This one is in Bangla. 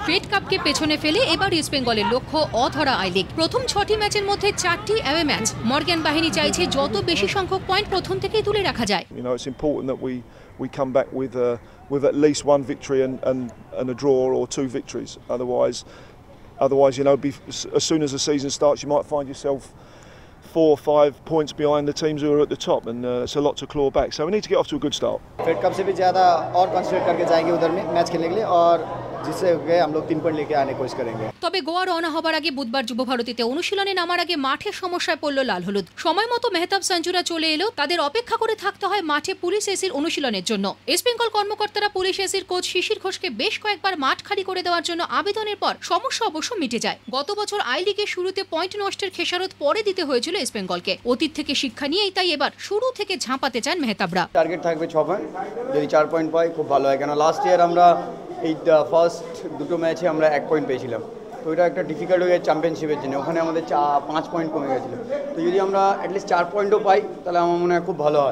ফেড কাপকে পেছনে ফেলে এবার ইস্ট বেঙ্গলের লক্ষ্য অধরা আই লিগ। প্রথম 6টি ম্যাচের মধ্যে 4টি অ্যাওয়ে ম্যাচ। মর্গ্যান বাহিনী চাইছে যত বেশি সংখ্যক পয়েন্ট প্রথম থেকেই তুলে রাখা যায়। You know, it's important that we come back with at least one victory and a draw or two victories. Otherwise, you know, as soon as the season starts, you might find yourself 4 or 5 points behind the teams who are at the top, and it's a lot to claw back. So we need to get off to a good start. Fed Cup से भी ज़्यादा और कंसंट्रेट करके जाएंगे उधर में मैच खेलने के लिए और जिससे गए हम लोग 3 पॉइंट लेके आने की कोशिश करेंगे। তবে গোয়া রওনা হবার আগে বুধবার যুব ভারতীতে অনুশীলনে নামার আগে মাঠে সমস্যায় পড়ল লাল হলুদ। সময় মতো মেহতাব সঞ্জুরা চলে এলো, তাদের অপেক্ষা করে থাকতে হয় মাঠে পুলিশ এসির অনুশীলনের জন্য। ইস্ট বেঙ্গল কর্মকর্তারা পুলিশ এসির কোচ শিশির ঘোষকে বেশ কয়েকবার মাঠ খালি করে দেওয়ার জন্য আবেদনের পর সমস্যা অবশ্য মিটে যায়। গত বছর আই লিগের শুরুতে পয়েন্ট নষ্টের খেসারত পরে দিতে হয়েছিল ইস্ট বেঙ্গলকে। অতীত থেকে শিক্ষা নিয়েই তাই এবার শুরু থেকে ঝাঁপাতে চান মেহতাবরা। টার্গেট থাকবে 6 পয়েন্ট, যদি 4 পয়েন্ট পাই খুব ভালো হয়, কেন লাস্ট ইয়ার আমরা এই ফার্স্ট দুটো ম্যাচে আমরা 1 পয়েন্ট পেয়েছিলাম, তো এটা একটা ডিফিকাল্ট হয়ে যায় চ্যাম্পিয়নশিপের জন্য। ওখানে আমাদের 5 পয়েন্ট কমে গেছিলো, তো যদি আমরা অ্যাটলিস্ট 4 পয়েন্টও পাই তাহলে আমার মনে হয় খুব ভালো হয়।